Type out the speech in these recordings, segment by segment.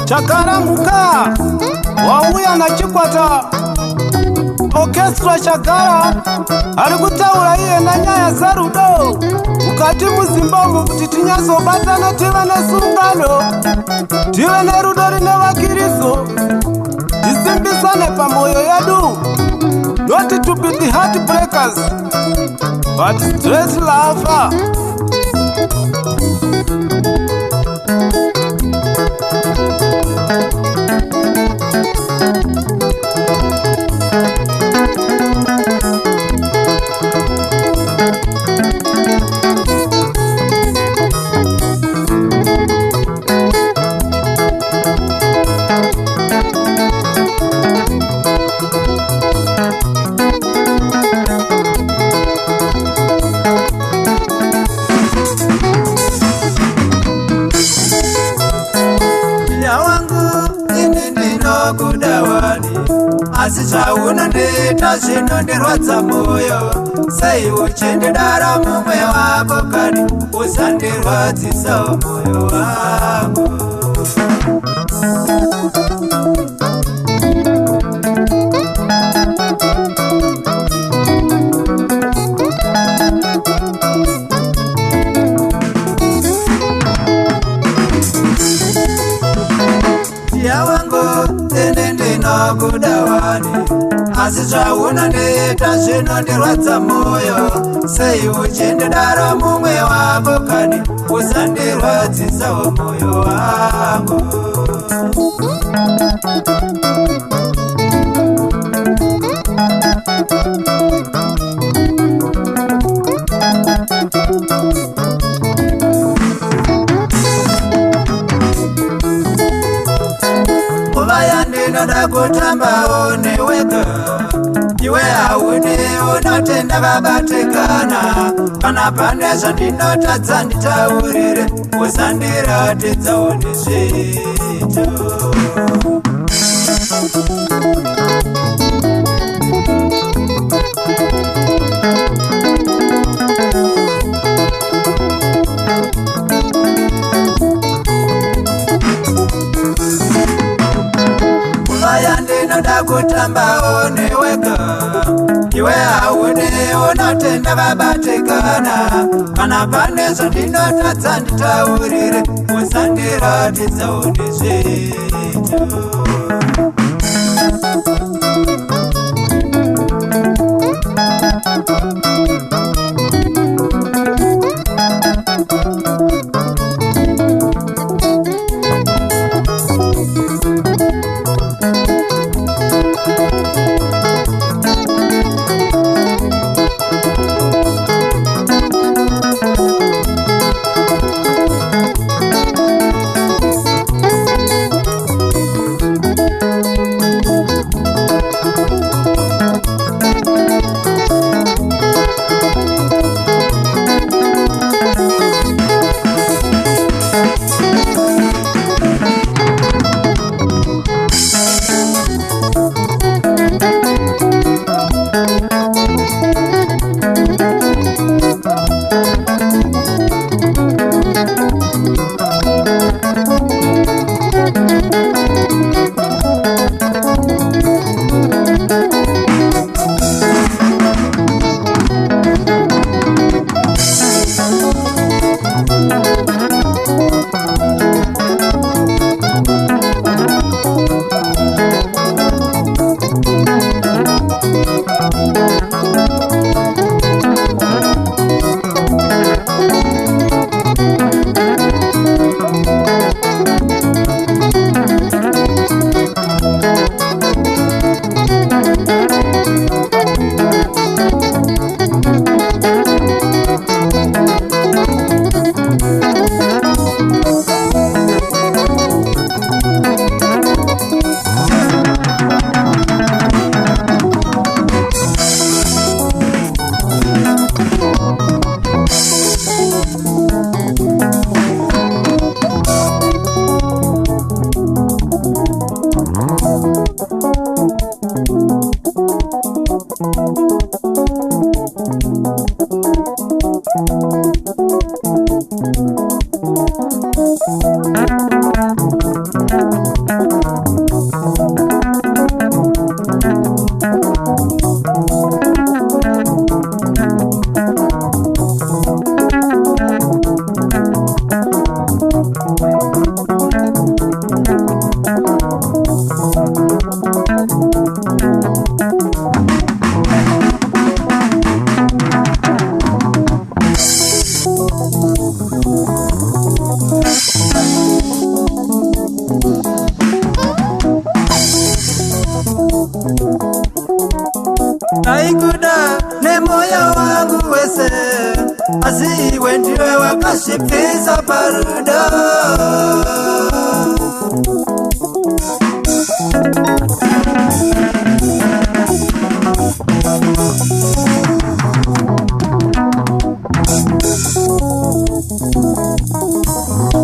Chakara muka wauya na Chikwata Orchestra Chakara ari kutaura iye na nyaya zarudo mukati muZimbabwe kuti tinyazobatana tive nesungano, tive nerudo rine vakiriso, tisimbisane pamwoyo yedu, not to be the heartbreakers but straight lover. Asichauna ndeta zvinondirwadza moyo, sei uchindidara mumwe wako kani usandirwadzisa moyo wako. Tia wangu ndinokudawani, asichauna ndeta zvinondirwadza moyo, sei uchindidara mumwe wako kani usandirwadzisa moyo wako. Ndinoda kutambawo newega, iwe haune unotenda vabatikana, kana pane zvandinotadza nditaurire, usandiratidzawo nezvito. Ndinoda kutambawo newega, iwe haune unotenda vabatikana, kana pane zvandinotadza nditaurire, usandiratidzawo nezvito. wakashipisa parudo.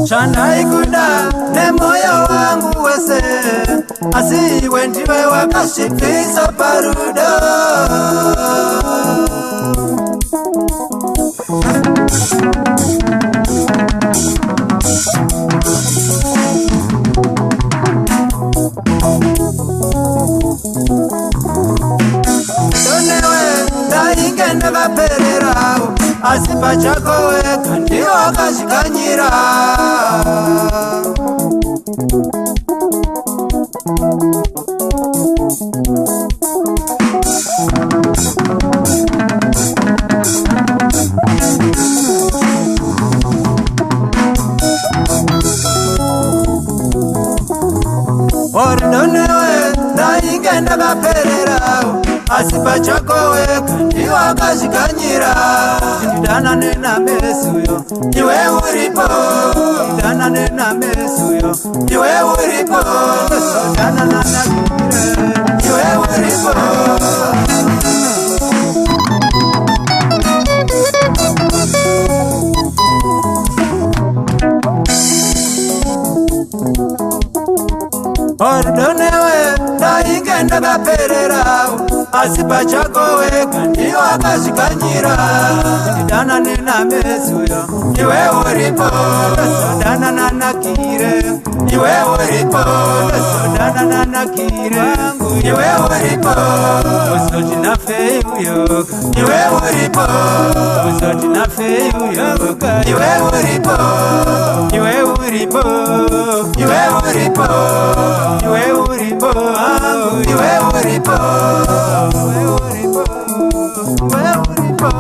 Chanaikuda ne moyo wangu wese, asiwe ndiwe wakashipisa parudo. Donewe ndaingenda vapererao, asipa chako weka ndiwo wakashikanyira. Donewe ndaingenda vapererao, asipa chako weka ndiwo wakashikanyira. Ndana nena mesuyo iwe uripo, ndana nena mesuyo iwe uripo, ndana nana iwe uripo. Donewe ndaingenda vapererao, asipa chako weka ndiwo wakashikanyira. Ndana nena mesuyo iwe uripo, ndana nana kire iwe uripo, ndana nana kire iwe uripo. Usoti na feyuyo iwe uripo, usoti na feyuyo iwe uripo, iwe uripo, iwe uripo, iwe uripo, iwe uripo, iwe uripo, iwe uripo.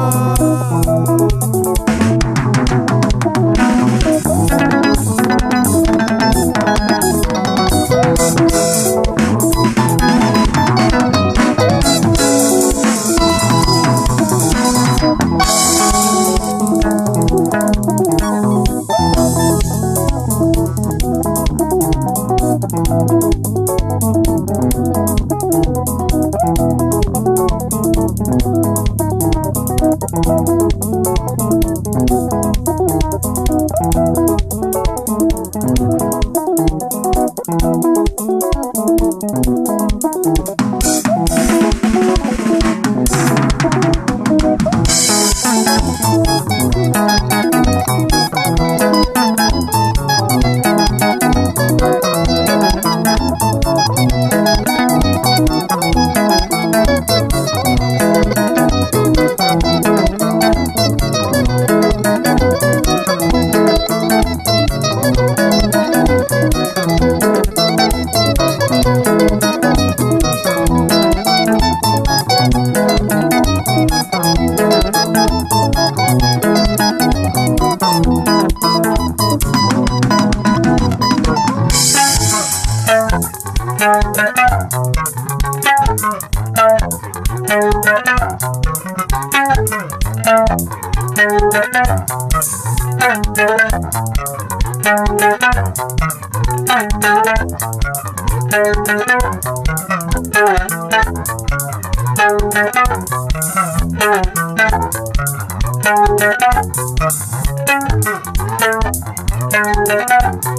Thank you.